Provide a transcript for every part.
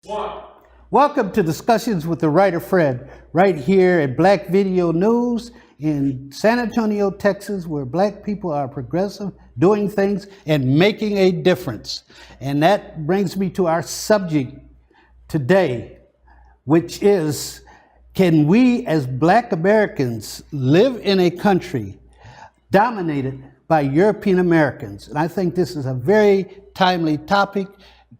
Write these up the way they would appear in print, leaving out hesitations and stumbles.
One. Welcome to Discussions with the Writer Fred, right here at Black Video News in San Antonio, Texas, where Black people are progressive, doing things, and making a difference. And that brings me to our subject today, which is, can we as Black Americans live in a country dominated by European Americans? And I think this is a very timely topic,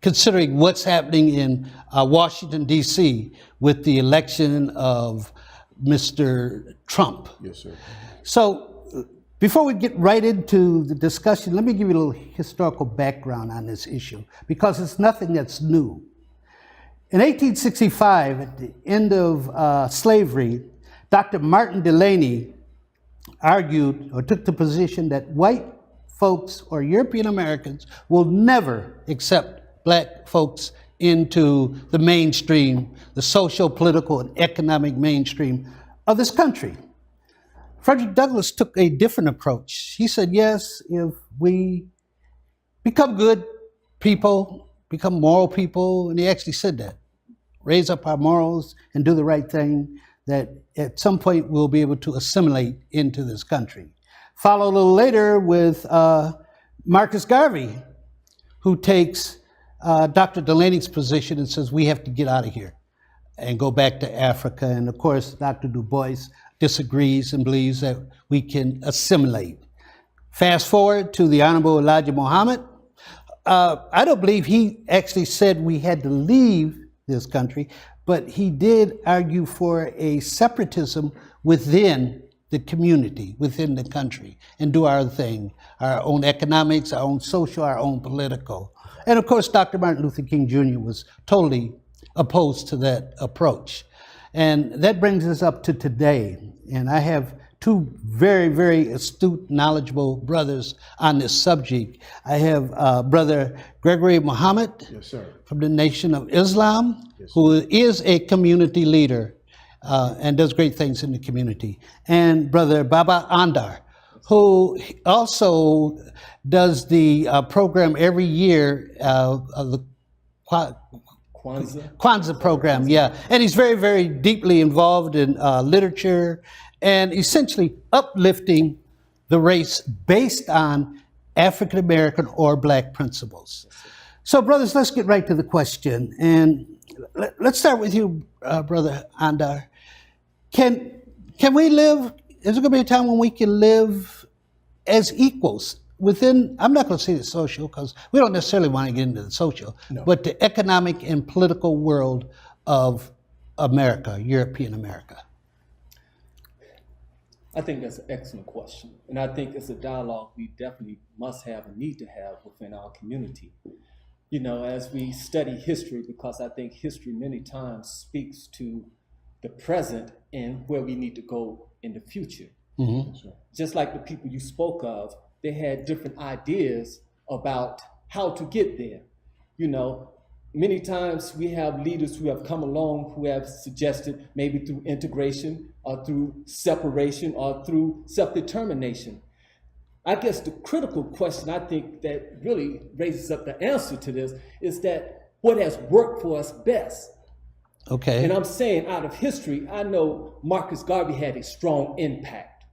considering what's happening in Washington, D.C. with the election of Mr. Trump. Yes, sir. So before we get right into the discussion, let me give you a little historical background on this issue, because it's nothing that's new. In 1865, at the end of slavery, Dr. Martin Delany argued or took the position that white folks or European Americans will never accept Black folks into the mainstream, the social, political, and economic mainstream of this country. Frederick Douglass took a different approach. He said, yes, if we become good people, become moral people, and he actually said that, raise up our morals and do the right thing, that at some point we'll be able to assimilate into this country. Follow a little later with Marcus Garvey, who takes Dr. Delany's position and says we have to get out of here and go back to Africa. And of course, Dr. Du Bois disagrees and believes that we can assimilate. Fast forward to the Honorable Elijah Muhammad. I don't believe he actually said we had to leave this country, but he did argue for a separatism within the community, within the country, and do our thing, our own economics, our own social, our own political. And of course, Dr. Martin Luther King Jr. was totally opposed to that approach. And that brings us up to today. And I have two very, very astute, knowledgeable brothers on this subject. I have Brother Gregory Muhammad, Yes, sir. from the Nation of Islam, who is a community leader and does great things in the community. And Brother Baba Andar, who also does the program every year of the Kwanzaa program, yeah. And he's very, very deeply involved in literature and essentially uplifting the race based on African American or Black principles. So, brothers, let's get right to the question. And let's start with you, Brother Andar. Can we live, is there going to be a time when we can live as equals within, I'm not going to say the social, because we don't necessarily want to get into the social, but the economic and political world of America, European America? I think that's an excellent question. And I think it's a dialogue we definitely must have and need to have within our community. You know, as we study history, because I think history many times speaks to the present and where we need to go in the future. Mm-hmm. Just like the people you spoke of, they had different ideas about how to get there. You know, many times we have leaders who have come along who have suggested maybe through integration or through separation or through self-determination. I guess the critical question I think that really raises up the answer to this is that what has worked for us best. Okay. And I'm saying out of history, I know Marcus Garvey had a strong impact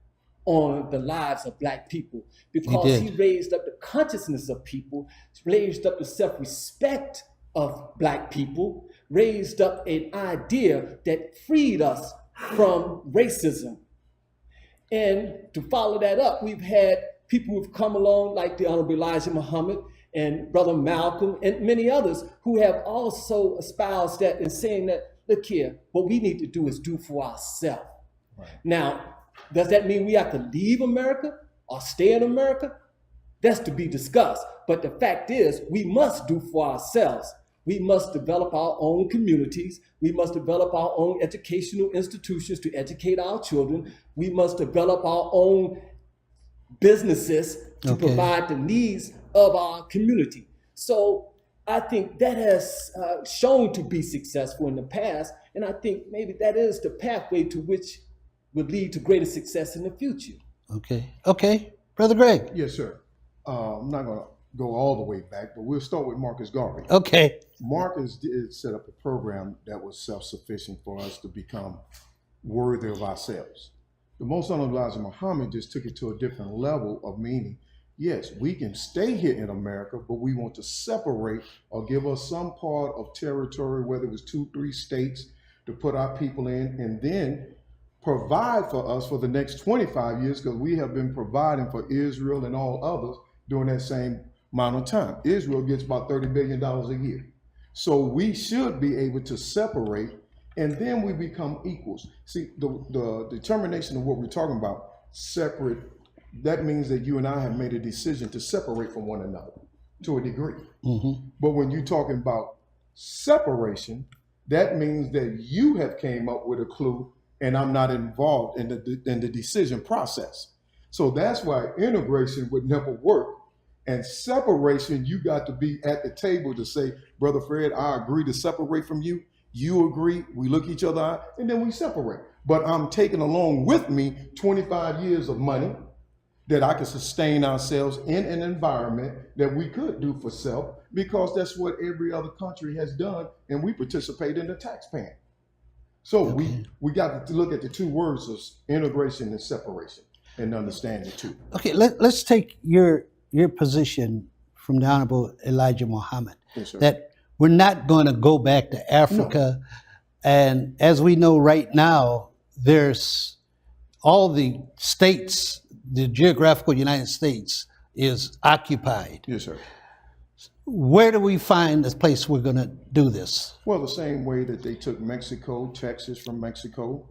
on the lives of Black people because he raised up the consciousness of people, raised up the self-respect of Black people, raised up an idea that freed us from racism. And to follow that up, we've had people who've come along like the Honorable Elijah Muhammad and Brother Malcolm and many others who have also espoused that and saying that, look here, what we need to do is do for ourselves. Right. Now, does that mean we have to leave America or stay in America? That's to be discussed. But the fact is, we must do for ourselves. We must develop our own communities. We must develop our own educational institutions to educate our children. We must develop our own businesses to provide the needs of our community. So I think that has shown to be successful in the past. And I think maybe that is the pathway to which would lead to greater success in the future. Okay. Brother Greg. Yes, sir. I'm not going to go all the way back, but we'll start with Marcus Garvey. Okay. Marcus did set up a program that was self-sufficient for us to become worthy of ourselves. The Most Honorable Elijah Muhammad just took it to a different level of meaning. Yes, we can stay here in America, but we want to separate or give us some part of territory, whether it was 2-3 states, to put our people in, and then provide for us for the next 25 years, because we have been providing for Israel and all others during that same amount of time. Israel gets about $30 billion a year. So we should be able to separate, and then we become equals. See, the determination of what we're talking about, separate, that means that you and I have made a decision to separate from one another to a degree. Mm-hmm. But when you're talking about separation, that means that you have came up with a clue and I'm not involved in the decision process. So that's why integration would never work. And separation, you got to be at the table to say, Brother Fred, I agree to separate from you. You agree, we look each other eye, and then we separate. But I'm taking along with me 25 years of money that I can sustain ourselves in an environment that we could do for self, because that's what every other country has done, and we participate in the taxpaying. So we got to look at the two words of integration and separation and understand the two. Okay, let's take your position from the Honorable Elijah Muhammad, Yes, sir. that we're not going to go back to Africa. No. And as we know right now, there's all the states, the geographical United States is occupied. Yes, sir. Where do we find this place we're going to do this? Well, the same way that they took Mexico, Texas from Mexico,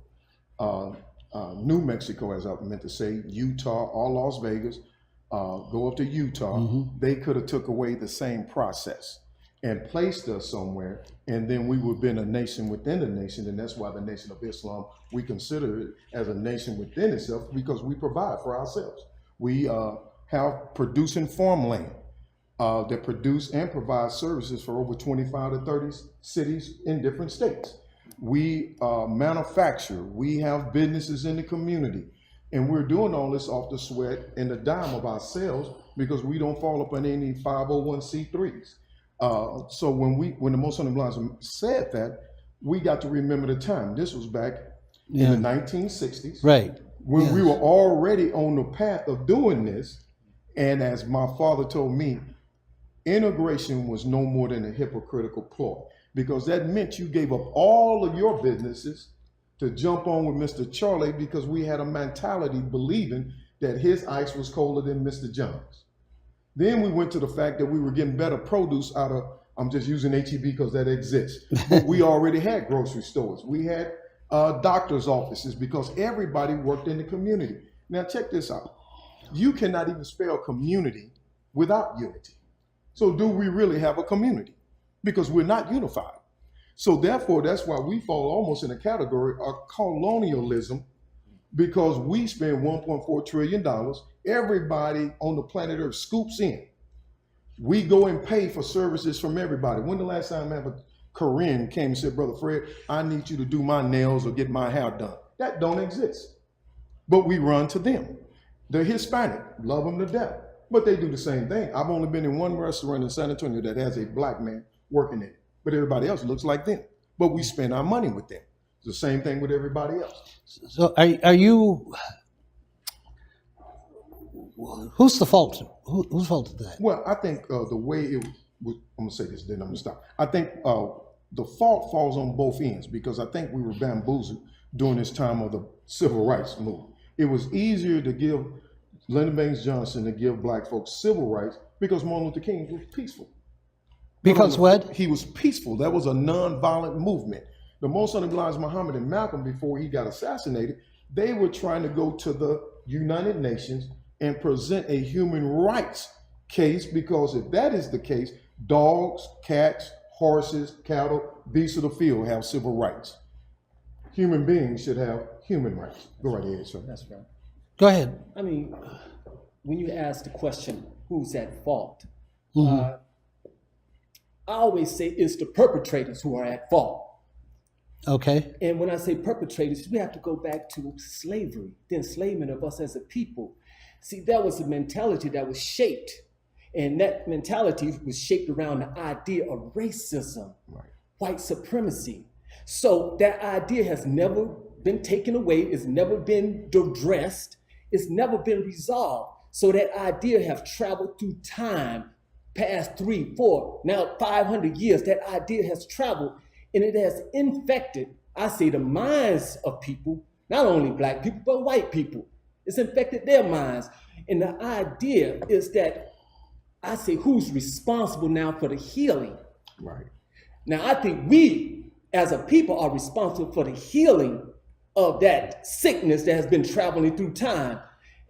New Mexico, as I meant to say, Utah, or Las Vegas, go up to Utah. Mm-hmm. They could have took away the same process and placed us somewhere, and then we would have been a nation within a nation, and that's why the Nation of Islam, we consider it as a nation within itself, because we provide for ourselves. We have producing farmland that produce and provide services for over 25 to 30 cities in different states. We manufacture, we have businesses in the community, and we're doing all this off the sweat and the dime of ourselves, because we don't fall up on any 501c3s. So when the Most Honorable Elijah said that, we got to remember the time. This was back in the 1960s, right? When we were already on the path of doing this. And as my father told me, integration was no more than a hypocritical ploy, because that meant you gave up all of your businesses to jump on with Mr. Charlie, because we had a mentality believing that his ice was colder than Mr. John's. Then we went to the fact that we were getting better produce out of, I'm just using HEB because that exists, but we already had grocery stores. We had doctor's offices, because everybody worked in the community. Now check this out. You cannot even spell community without unity. So do we really have a community? Because we're not unified. So therefore, that's why we fall almost in a category of colonialism, because we spend $1.4 trillion. Everybody on the planet Earth scoops in. We go and pay for services from everybody. When the last time ever Korean came and said, Brother Fred, I need you to do my nails or get my hair done? That don't exist. But we run to them. They're Hispanic, love them to death, but they do the same thing. I've only been in one restaurant in San Antonio that has a black man working in it, but everybody else looks like them. But we spend our money with them. It's the same thing with everybody else. So are you, who's the fault? Whose fault is that? Well, I think the way it was, I'm gonna say this, then I'm gonna stop. I think the fault falls on both ends, because I think we were bamboozled during this time of the civil rights movement. It was easier to give Lyndon Baines Johnson to give black folks civil rights because Martin Luther King was peaceful. Because what? He was peaceful. That was a non-violent movement. The Most Honorable Elijah Muhammad and Malcolm, before he got assassinated, they were trying to go to the United Nations and present a human rights case, because if that is the case, dogs, cats, horses, cattle, beasts of the field have civil rights. Human beings should have human rights. Go right ahead, sir. That's right. Go ahead. I mean, when you ask the question, who's at fault? Mm-hmm. I always say it's the perpetrators who are at fault. Okay. And when I say perpetrators, we have to go back to slavery, the enslavement of us as a people. See, that was a mentality that was shaped And that mentality was shaped around the idea of racism, white supremacy. So that idea has never been taken away, it's never been addressed, it's never been resolved. So that idea has traveled through time, past 3, 4, now 500 years. That idea has traveled, and it has infected, I say, the minds of people, not only black people, but white people. It's infected their minds. And the idea is that, I say, who's responsible now for the healing? Right. Now, I think we, as a people, are responsible for the healing of that sickness that has been traveling through time.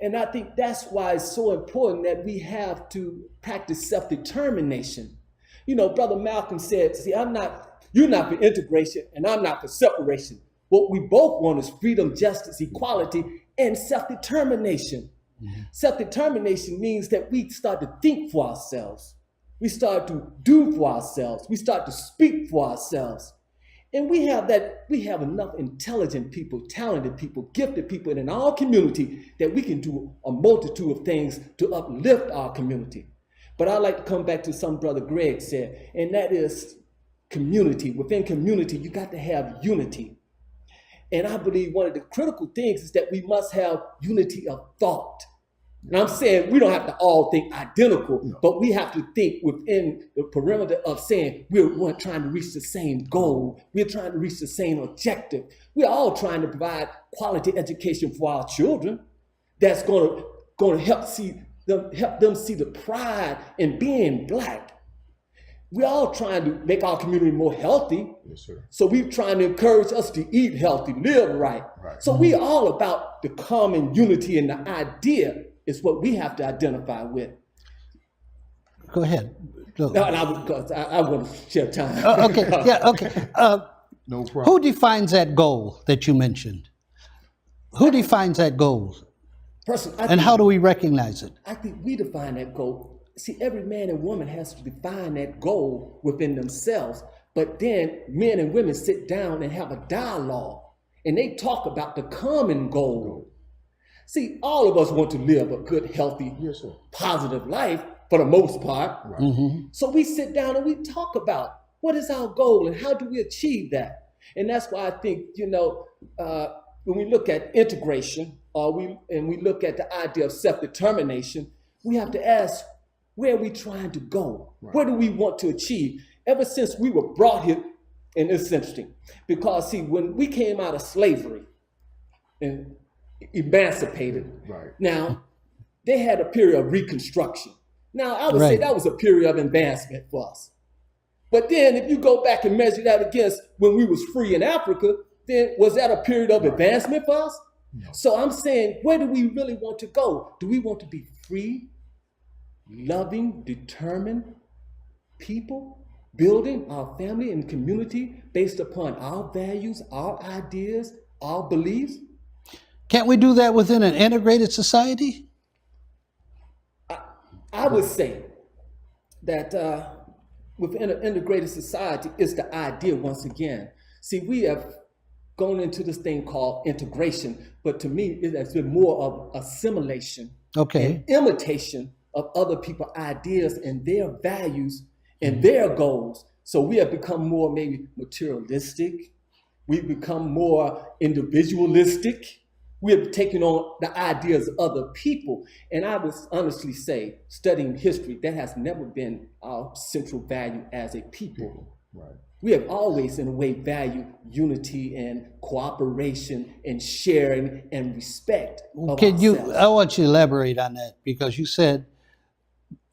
And I think that's why it's so important that we have to practice self-determination. You know, Brother Malcolm said, see, you're not for integration and I'm not for separation. What we both want is freedom, justice, equality, and self-determination. Mm-hmm. Self-determination means that we start to think for ourselves. We start to do for ourselves. We start to speak for ourselves. And we have enough intelligent people, talented people, gifted people in our community that we can do a multitude of things to uplift our community. But I'd like to come back to something Brother Greg said, and that is community. Within community, you got to have unity. And I believe one of the critical things is that we must have unity of thought. And I'm saying we don't have to all think identical, but we have to think within the perimeter of saying we're trying to reach the same goal. We're trying to reach the same objective. We're all trying to provide quality education for our children that's going to help them see the pride in being Black. We're all trying to make our community more healthy. Yes, sir. So we're trying to encourage us to eat healthy, live right. So we're all about the common unity, and the idea is what we have to identify with. Go ahead. No, I want to share time. Okay, yeah, okay. No problem. Who defines that goal that you mentioned? Who defines that goal? And how do we recognize it? I think we define that goal. See, every man and woman has to define that goal within themselves, but then men and women sit down and have a dialogue, and they talk about the common goal. See, all of us want to live a good, healthy, positive life for the most part. Right. Mm-hmm. So we sit down and we talk about what is our goal and how do we achieve that. And that's why I think, when we look at integration, we look at the idea of self-determination, we have to ask, where are we trying to go? Right. What do we want to achieve? Ever since we were brought here, and it's interesting, because see, when we came out of slavery and emancipated, now they had a period of reconstruction. Now I would say that was a period of advancement for us. But then if you go back and measure that against when we was free in Africa, then was that a period of advancement for us? No. So I'm saying, where do we really want to go? Do we want to be free, loving, determined people, building our family and community based upon our values, our ideas, our beliefs? Can't we do that within an integrated society? I would say that within an integrated society is the idea once again. See, we have gone into this thing called integration, but to me, it has been more of assimilation and imitation of other people's ideas and their values and their goals. So we have become more maybe materialistic. We've become more individualistic. We have taken on the ideas of other people. And I would honestly say, studying history, that has never been our central value as a people. Right. We have always, in a way, valued unity and cooperation and sharing and respect of ourselves. I want you to elaborate on that, because you said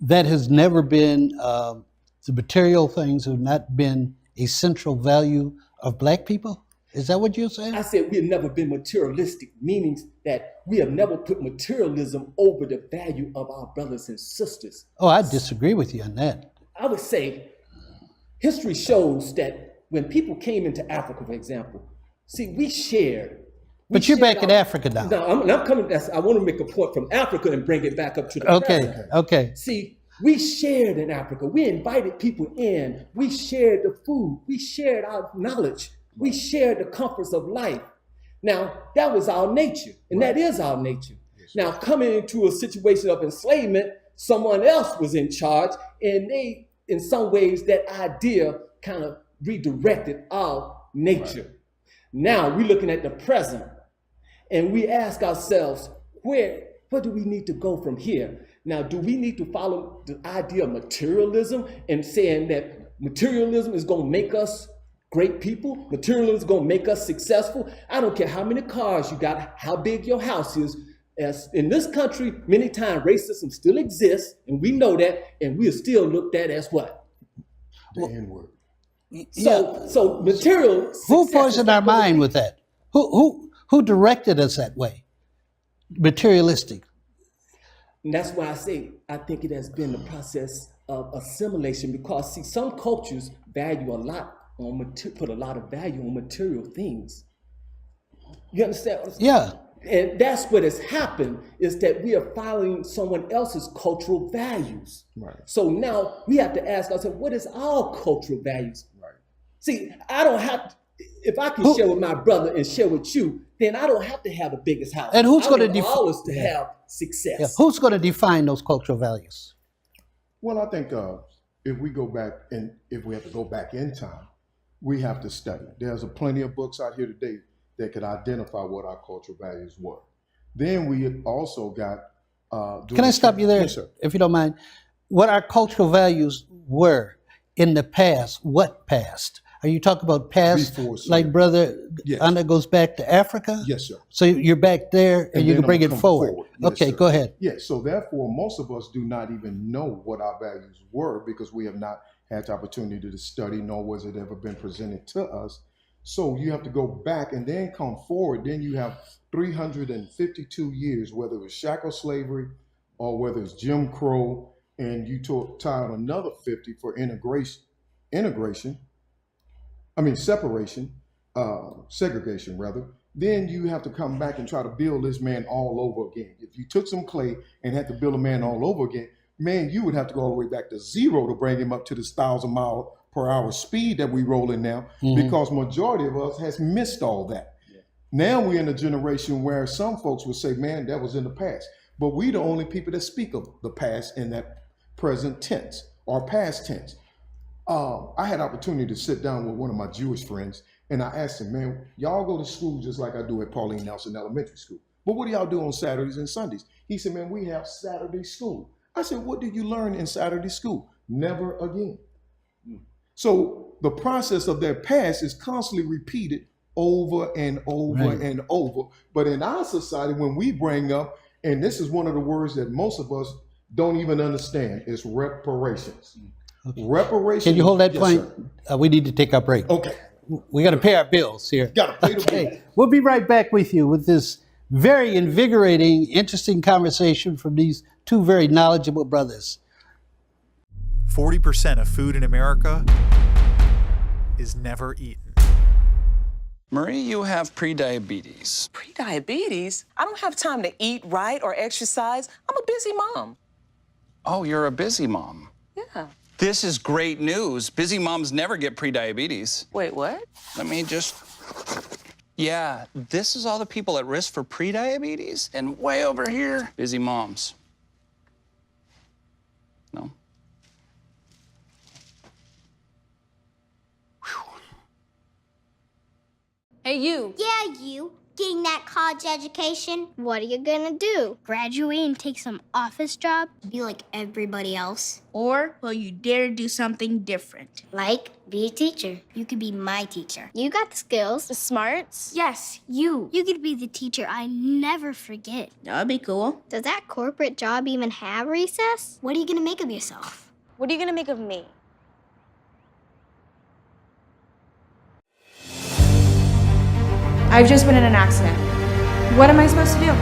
that has never been, the material things have not been a central value of Black people? Is that what you're saying? I said we have never been materialistic, meaning that we have never put materialism over the value of our brothers and sisters. Oh, I disagree with you on that. I would say history shows that when people came into Africa, for example, see, we shared. But you're back in Africa now. No, I'm coming. I want to make a point from Africa and bring it back up to the present. Okay. See, we shared in Africa. We invited people in. We shared the food. We shared our knowledge. We shared the comforts of life. Now, that was our nature, and that is our nature. Now, coming into a situation of enslavement, someone else was in charge, and they, in some ways, that idea kind of redirected our nature. Right. Now we're looking at the present, and we ask ourselves, where do we need to go from here? Now, do we need to follow the idea of materialism and saying that materialism is going to make us great people? Materialism is going to make us successful? I don't care how many cars you got, how big your house is. As in this country, many times racism still exists, and we know that, and we are still looked at as what? The N-word. So material. Who poisoned our mind with that? Who directed us that way? Materialistic. And that's why I say I think it has been the process of assimilation, because see, some cultures value a lot on put a lot of value on material things. You understand what I'm saying? Yeah. And that's what has happened, is that we are following someone else's cultural values. Right. So now we have to ask ourselves, what is our cultural values? Right. See, I don't have to, if I can share with my brother and share with you, then I don't have to have the biggest house. And who's going to define us to have success? Yeah. Who's going to define those cultural values? Well, I think if we go back, and if we have to go back in time, we have to study. There's plenty of books out here today that could identify what our cultural values were. Then we also got. Can I stop you there, yes, sir, if you don't mind? What our cultural values were in the past? What past? Are you talking about past, before, like Brother yes, Anna goes back to Africa? Yes, sir. So you're back there, and you can bring it forward. Yes, okay, sir. go ahead. Yeah. So therefore, most of us do not even know what our values were, because we have not had the opportunity to study, nor was it ever been presented to us. So you have to go back and then come forward. Then you have 352 years, whether it was shackle slavery or whether it's Jim Crow, and you tie on another 50 for segregation rather. Then you have to come back and try to build this man all over again. If you took some clay and had to build a man all over again, man, you would have to go all the way back to zero to bring him up to this 1,000-mile-per-hour speed that we rolling now, because majority of us has missed all that. Yeah. Now we're in a generation where some folks would say, man, that was in the past. But we the only people that speak of the past in that present tense or past tense. I had opportunity to sit down with one of my Jewish friends, and I asked him, man, y'all go to school just like I do at Pauline Nelson Elementary School. But what do y'all do on Saturdays and Sundays? He said, man, we have Saturday school. I said, what did you learn in Saturday school? Never again. So the process of their past is constantly repeated over and over and over. But in our society, when we bring up, and this is one of the words that most of us don't even understand, is reparations. Okay. Reparations. Can you hold that point? We need to take our break. Okay. We got to pay our bills here. Got to pay the bill. We'll be right back with you with this very invigorating, interesting conversation from these two very knowledgeable brothers. 40% of food in America is never eaten. Marie, you have prediabetes. Prediabetes? I don't have time to eat right or exercise. I'm a busy mom. Oh, you're a busy mom. Yeah. This is great news. Busy moms never get prediabetes. Wait, what? Let me just... Yeah, this is all the people at risk for prediabetes, and way over here, busy moms. No? Hey, you. Yeah, you. Getting that college education? What are you gonna do? Graduate and take some office job? Be like everybody else? Or will you dare do something different? Like, be a teacher. You could be my teacher. You got the skills. The smarts? Yes, you. You could be the teacher I never forget. That'd be cool. Does that corporate job even have recess? What are you gonna make of yourself? What are you gonna make of me? I've just been in an accident. What am I supposed to do?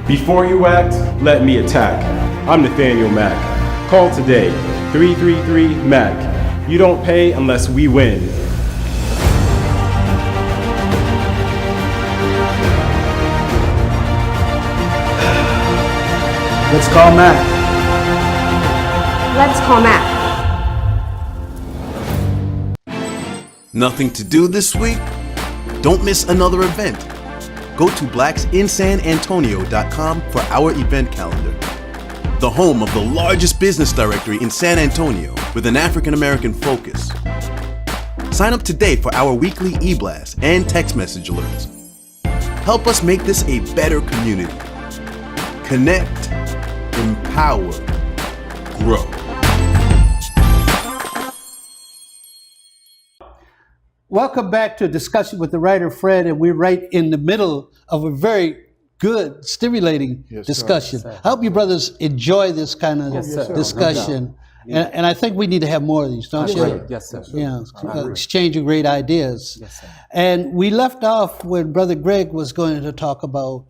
Before you act, let me attack. I'm Nathaniel Mack. Call today, 333-MACK. You don't pay unless we win. Let's call Mack. Let's call Matt. Nothing to do this week? Don't miss another event. Go to blacksinsanantonio.com for our event calendar. the home of the largest business directory in San Antonio with an African American focus. Sign up today for our weekly e-blast and text message alerts. Help us make this a better community. Connect, empower, grow. Welcome back to a discussion with the writer Fred, and we're right in the middle of a very good, stimulating discussion. I hope you brothers enjoy this kind of discussion. And I think we need to have more of these, don't you? Yes, sir. Yeah, exchanging great ideas. Yes, sir. And we left off when Brother Greg was going to talk about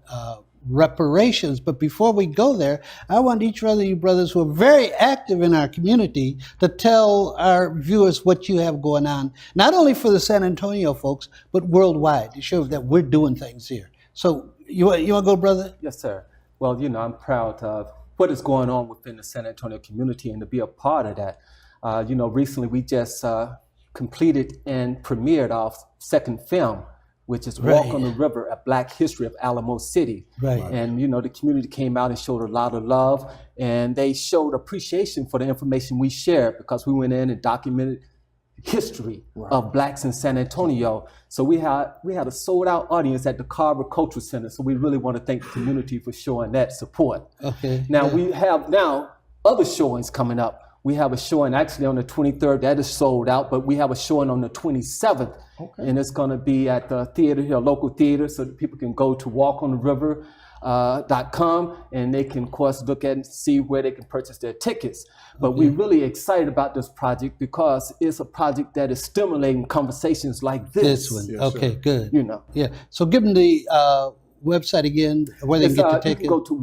reparations. But before we go there, I want each one of you brothers who are very active in our community to tell our viewers what you have going on, not only for the San Antonio folks, but worldwide, to show that we're doing things here. So you want to go, brother? Yes, sir. Well, I'm proud of what is going on within the San Antonio community and to be a part of that. Recently we just completed and premiered our second film, which is Walk on the River, A Black History of Alamo City. Right. And, the community came out and showed a lot of love, and they showed appreciation for the information we shared because we went in and documented history of blacks in San Antonio. So we had a sold out audience at the Carver Cultural Center. So we really want to thank the community for showing that support. Okay. Now we have other showings coming up. We have a showing actually on the 23rd that is sold out, but we have a showing on the 27th. Okay. And it's going to be at the theater here, a local theater, so that people can go to walkontheriver.com and they can, of course, look at and see where they can purchase their tickets. But we're really excited about this project because it's a project that is stimulating conversations like this. This one. Okay, good. Yeah. So give them the website again, where they can get the ticket. You can go to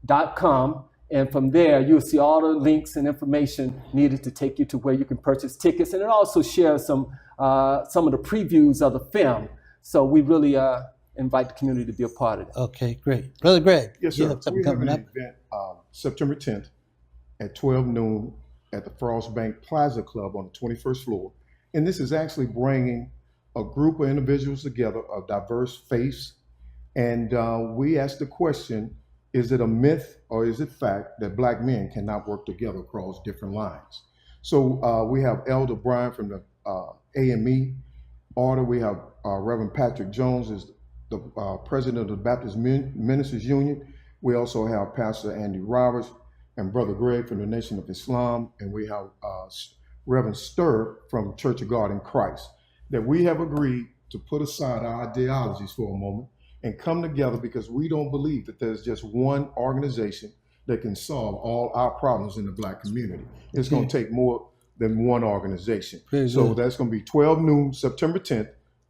walkontheriver.com. And from there, you'll see all the links and information needed to take you to where you can purchase tickets. And it also shares some of the previews of the film. So we really invite the community to be a part of it. Okay, great. Brother Greg, yes, sir. You have something coming up? Event September 10th at 12 noon at the Frost Bank Plaza Club on the 21st floor. And this is actually bringing a group of individuals together of diverse faiths. And we asked the question, is it a myth or is it fact that black men cannot work together across different lines? So we have Elder Brian from the AME order. We have Reverend Patrick Jones is the president of the Baptist Ministers Union. We also have Pastor Andy Roberts and Brother Greg from the Nation of Islam. And we have Reverend Stir from Church of God in Christ. That we have agreed to put aside our ideologies for a moment and come together because we don't believe that there's just one organization that can solve all our problems in the black community. It's going to take more than one organization. So that's going to be 12 noon, September 10th,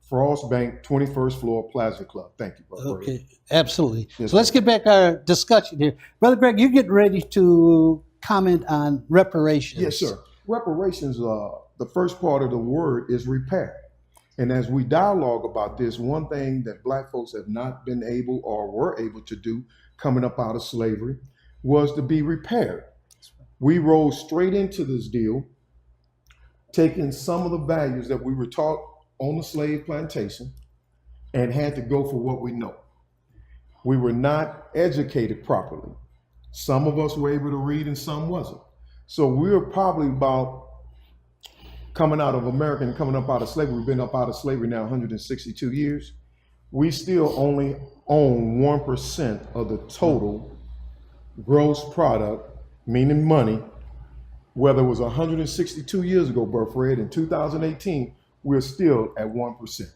Frost Bank, 21st floor, Plaza Club. Thank you, Brother. Okay, absolutely. Yes, so let's get back to our discussion here. Brother Greg, you get ready to comment on reparations. Yes, sir. Reparations, the first part of the word is repair. And as we dialogue about this, one thing that black folks have not been able or were able to do coming up out of slavery was to be repaired. We rose straight into this deal, taking some of the values that we were taught on the slave plantation and had to go for what we know. We were not educated properly. Some of us were able to read and some wasn't. So we were probably about coming out of America and coming up out of slavery. We've been up out of slavery now 162 years. We still only own 1% of the total gross product, meaning money, whether it was 162 years ago, Brother Fred, in 2018, we're still at 1%.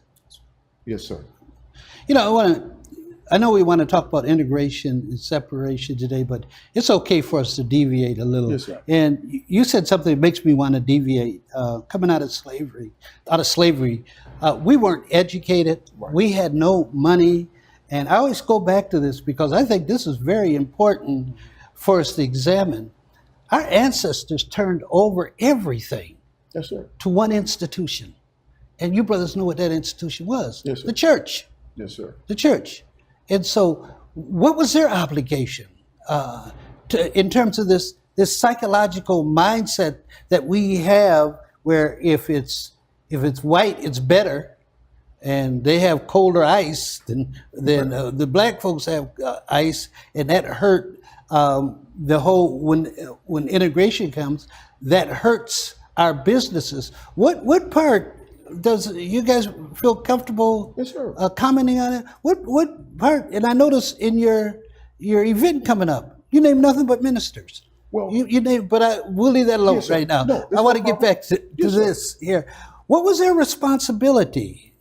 Yes, sir. I know we want to talk about integration and separation today, but it's okay for us to deviate a little. Yes, sir. And you said something that makes me want to deviate. Coming out of slavery, we weren't educated. Right. We had no money. And I always go back to this because I think this is very important for us to examine. Our ancestors turned over everything to one institution. And you brothers know what that institution was. Yes, sir. The church. Yes, sir. The church. And so what was their obligation in terms of this psychological mindset that we have where if it's white, it's better, and they have colder ice than the black folks have ice, and that hurt the whole when integration comes, that hurts our businesses. What part does you guys feel comfortable Yes, sir. commenting on it? What part? And I notice in your event coming up, you name nothing but ministers. Well, you name, but we'll leave that alone Yes, sir. right now. No, I want to get back to Yes, sir. this here. What was their responsibility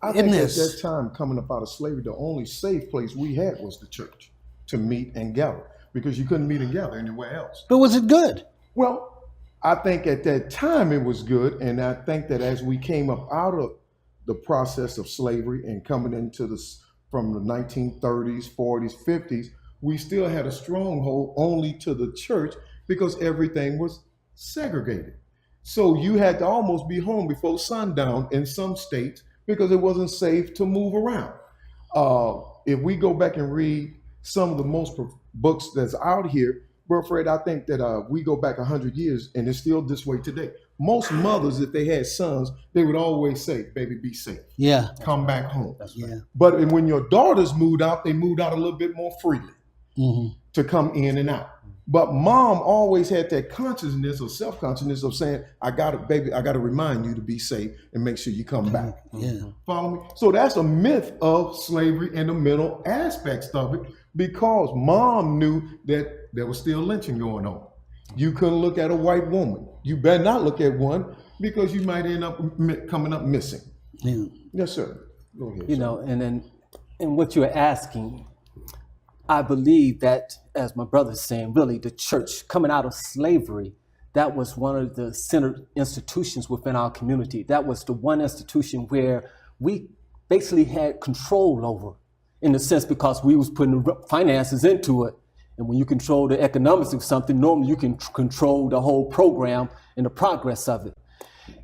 I in think this? at that time, coming up out of slavery, the only safe place we had was the church to meet and gather, because you couldn't meet and gather anywhere else. But was it good? Well, I think at that time it was good, and I think that as we came up out of the process of slavery and coming into this from the 1930s, 40s, 50s, we still had a stronghold only to the church because everything was segregated. So you had to almost be home before sundown in some states because it wasn't safe to move around. If we go back and read some of the most books that's out here, Bro Fred, I think that we go back 100 years and it's still this way today. Most mothers, if they had sons, they would always say, baby, be safe. Yeah. Come back home. Yeah. But when your daughters moved out, they moved out a little bit more freely Mm-hmm. to come in and out. But mom always had that consciousness or self-consciousness of saying, I got to remind you to be safe and make sure you come back. Yeah. Follow me? So that's a myth of slavery and the mental aspects of it, because mom knew that there was still lynching going on. You couldn't look at a white woman. You better not look at one because you might end up coming up missing. Yeah. Yes, sir. Go ahead. You know, and then and what you're asking, I believe that, as my brother's saying, really the church coming out of slavery, that was one of the centered institutions within our community. That was the one institution where we basically had control over, in the sense because we was putting the finances into it. And when you control the economics of something, normally you can control the whole program and the progress of it.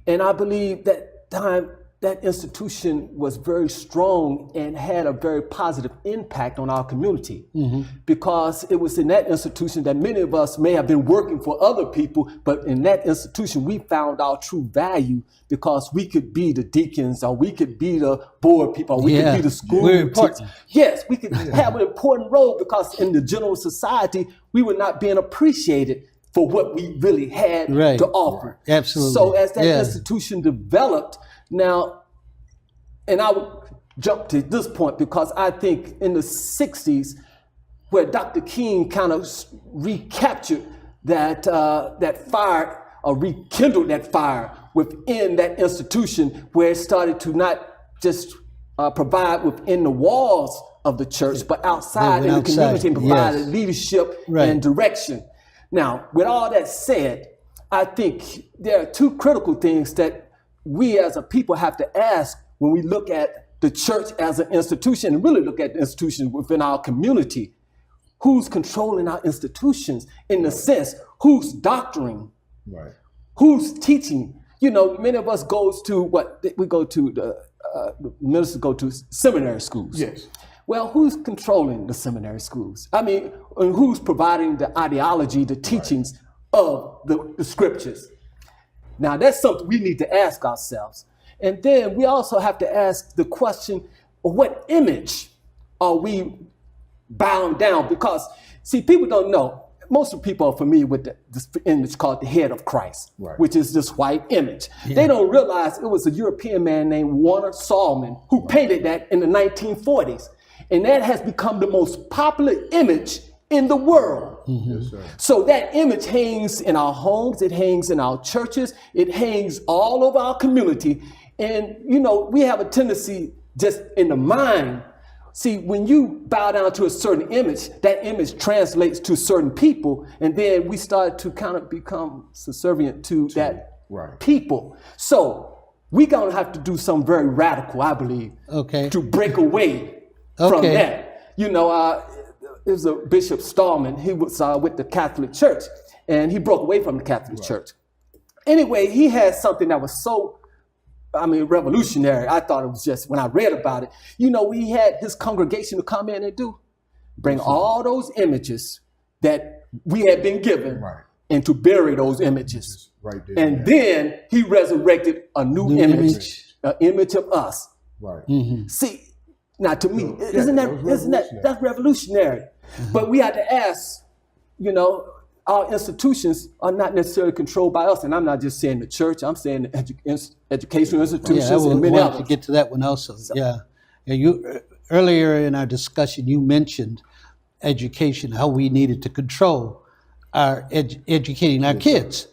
And I believe that time that institution was very strong and had a very positive impact on our community, because it was in that institution that many of us may have been working for other people, but in that institution we found our true value because we could be the deacons, or we could be the board people, or we could be the school We're important. teachers. Yes, we could have an important role because in the general society we were not being appreciated for what we really had to offer. Absolutely. So as that institution developed, now, and I would jump to this point because I think in the 60s, where Dr. King kind of recaptured that that fire, or rekindled that fire within that institution, where it started to not just provide within the walls of the church, but outside in the community, and provide leadership and direction. Now, with all that said, I think there are two critical things that we as a people have to ask when we look at the church as an institution, and really look at the institution within our community. Who's controlling our institutions, in the sense, who's doctoring? Right. Who's teaching? You know, many of us goes to the ministers go to seminary schools. Yes. Well, who's controlling the seminary schools? I mean, and who's providing the ideology, the teachings of the scriptures? Now, that's something we need to ask ourselves. And then we also have to ask the question, what image are we bound down? Because, see, people don't know. Most of the people are familiar with this image called the head of Christ, which is this white image. They don't realize it was a European man named Warner Salmon who painted that in the 1940s. And that has become the most popular image in the world. Yes, sir. So that image hangs in our homes, it hangs in our churches, it hangs all over our community. And, you know, we have a tendency just in the mind. See, when you bow down to a certain image, that image translates to certain people, and then we start to kind of become subservient to that people. So we're going to have to do something very radical, I believe, to break away from that. You know, it was a Bishop Stallman. He was with the Catholic Church, and he broke away from the Catholic Church. Anyway, he had something that was so, revolutionary. I thought it was just, when I read about it, you know, he had his congregation to come in and bring all those images that we had been given and to bury those images. Right there. And then he resurrected a new image, an image of us. Right. See, now to me, isn't that that's revolutionary? But we had to ask, you know, our institutions are not necessarily controlled by us. And I'm not just saying the church, I'm saying the educational institutions I and many wanted to others. get to that one also. You earlier in our discussion, you mentioned education, how we needed to control our educating our kids.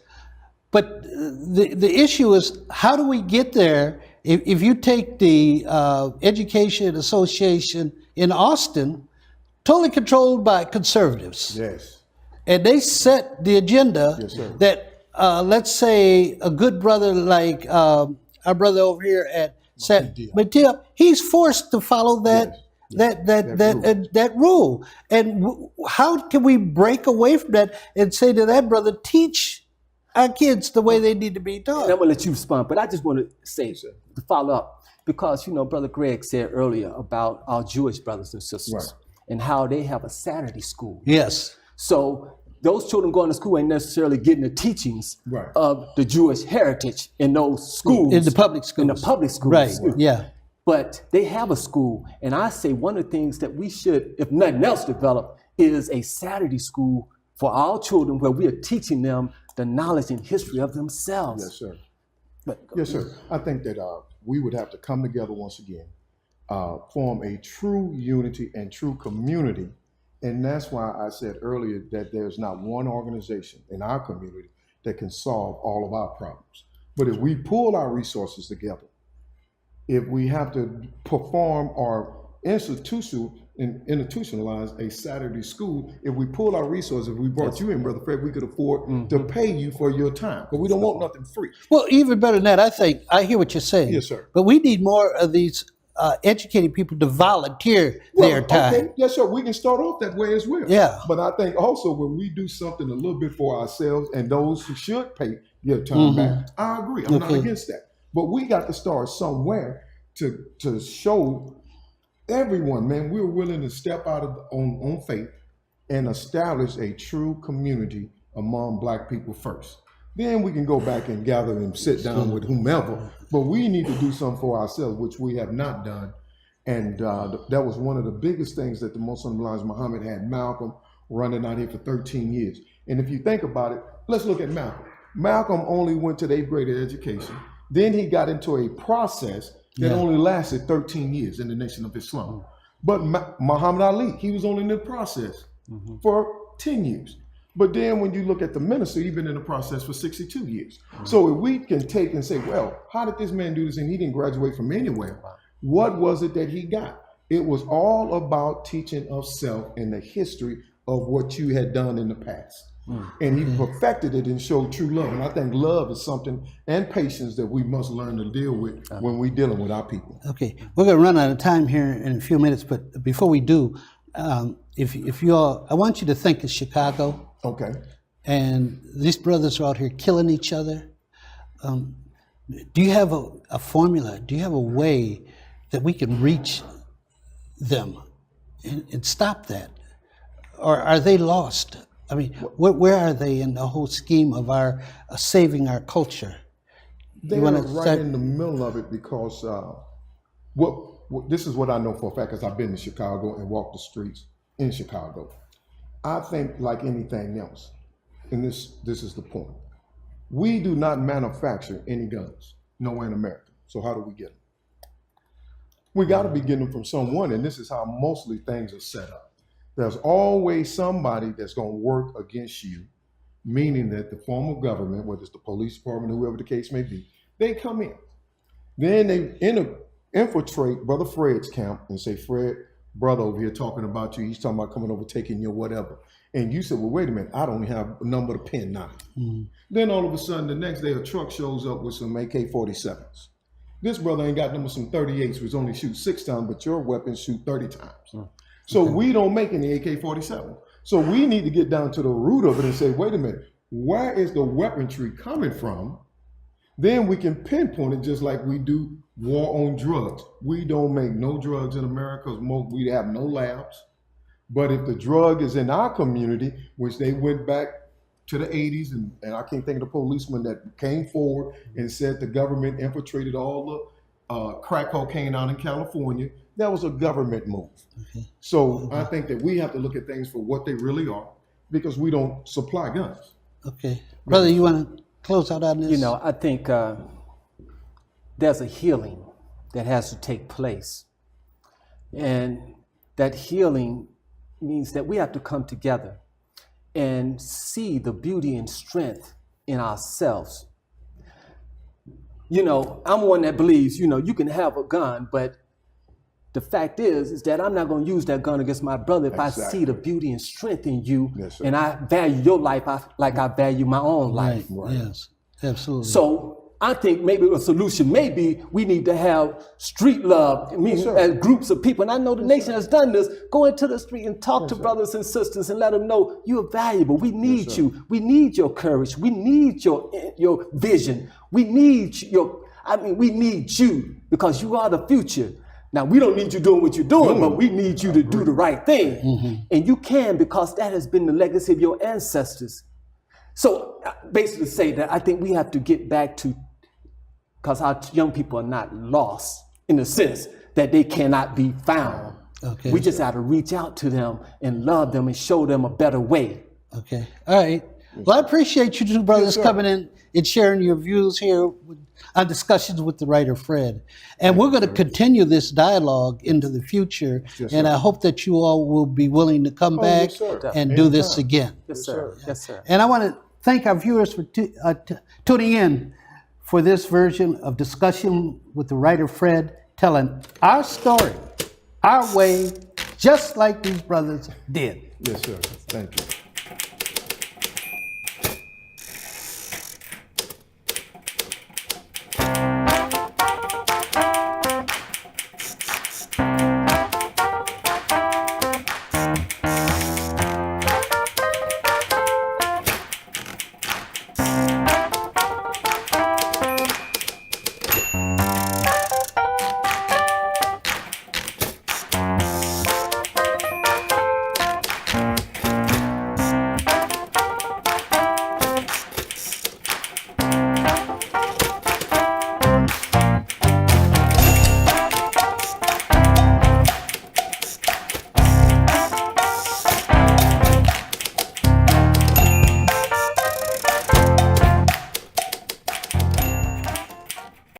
But the issue is, how do we get there? If you take the Education Association in Austin, totally controlled by conservatives. Yes. And they set the agenda that, let's say, a good brother like our brother over here at Mattia, he's forced to follow that rule. And how can we break away from that and say to that brother, teach our kids the way they need to be taught? And I'm gonna let you respond, but I just want to say, to follow up, because, you know, Brother Greg said earlier about our Jewish brothers and sisters and how they have a Saturday school. Yes. So those children going to school ain't necessarily getting the teachings of the Jewish heritage in those schools. In the public schools. In the public schools. Right, yeah. But they have a school. And I say one of the things that we should, if nothing else, develop is a Saturday school for our children where we are teaching them the knowledge and history of themselves. Yes, sir. Yes, sir. I think that we would have to come together once again, form a true unity and true community. And that's why I said earlier that there's not one organization in our community that can solve all of our problems. But if we pull our resources together, if we have to perform or institutionalize a Saturday school, if we pull our resources, if we brought you in, Brother Fred, we could afford to pay you for your time, because we don't want nothing free. Well, even better than that, I think, I hear what you're saying. Yes, sir. But we need more of these educated people to volunteer their time. Okay. Yes, sir. We can start off that way as well. Yeah. But I think also when we do something a little bit for ourselves and those who should pay their time back, I agree. I'm not against that. But we got to start somewhere to show everyone, man, we're willing to step out on faith and establish a true community among Black people first. Then we can go back and gather and sit down with whomever. But we need to do something for ourselves, which we have not done. And that was one of the biggest things that the Muslim Elijah Muhammad had Malcolm running out here for 13 years. And if you think about it, let's look at Malcolm. Malcolm only went to the 8th grade of education. Then he got into a process that only lasted 13 years in the Nation of Islam. But Muhammad Ali, he was only in the process for 10 years. But then when you look at the minister, he's been in the process for 62 years. So if we can take and say, well, how did this man do this? And he didn't graduate from anywhere. What was it that he got? It was all about teaching of self and the history of what you had done in the past. And he perfected it and showed true love. And I think love is something, and patience, that we must learn to deal with when we're dealing with our people. Okay, we're going to run out of time here in a few minutes, but before we do, if you all, I want you to think of Chicago. Okay. And these brothers are out here killing each other. Do you have a formula? Do you have a way that we can reach them and stop that? Or are they lost? I mean, where are they in the whole scheme of our saving our culture? They are right in the middle of it, because this is what I know for a fact, because I've been to Chicago and walked the streets in Chicago. I think, like anything else, and this is the point, we do not manufacture any guns nowhere in America. So how do we get them? We got to be getting them from someone, and this is how mostly things are set up. There's always somebody that's going to work against you, meaning that the form of government, whether it's the police department, whoever the case may be, they come in. Then they infiltrate Brother Fred's camp and say, Fred, brother over here talking about you. He's talking about coming over, taking your whatever. And you said, well, wait a minute, I don't have a number to pin now. Then all of a sudden, the next day, a truck shows up with some AK-47s. This brother ain't got number some 38s, which only shoot 6 times, but your weapons shoot 30 times. So we don't make any AK-47. So we need to get down to the root of it and say, wait a minute, where is the weaponry coming from? Then we can pinpoint it, just like we do war on drugs. We don't make no drugs in America, because we have no labs. But if the drug is in our community, which they went back to the 80s, and I can't think of the policeman that came forward and said the government infiltrated all the crack cocaine out in California, that was a government move. So I think that we have to look at things for what they really are because we don't supply guns. Okay. Brother, you want to close out on this? You know, I think there's a healing that has to take place. And that healing means that we have to come together and see the beauty and strength in ourselves. You know, I'm one that believes, you know, you can have a gun, but the fact is that I'm not going to use that gun against my brother if I see the beauty and strength in you, and I value your life like I value my own life. Right. Yes, absolutely. So I think maybe a solution, maybe we need to have street love, as groups of people. And I know the nation has done this. Go into the street and talk to brothers and sisters and let them know you're valuable. We need you. We need your courage. We need your vision. We need we need you because you are the future. Now, we don't need you doing what you're doing, but we need you to do the right thing. And you can, because that has been the legacy of your ancestors. So basically say that I think we have to get back to, because our young people are not lost in the sense that they cannot be found. Okay. We just have to reach out to them and love them and show them a better way. Okay. All right. Well, I appreciate you two brothers coming in and sharing your views here on discussions with the writer Fred. And we're going to continue this dialogue into the future. And I hope that you all will be willing to come back and do this again. Yes, sir. Yes, sir. And I want to thank our viewers for tuning in for this version of Discussion with the writer Fred, telling our story, our way, just like these brothers did. Yes, sir. Thank you.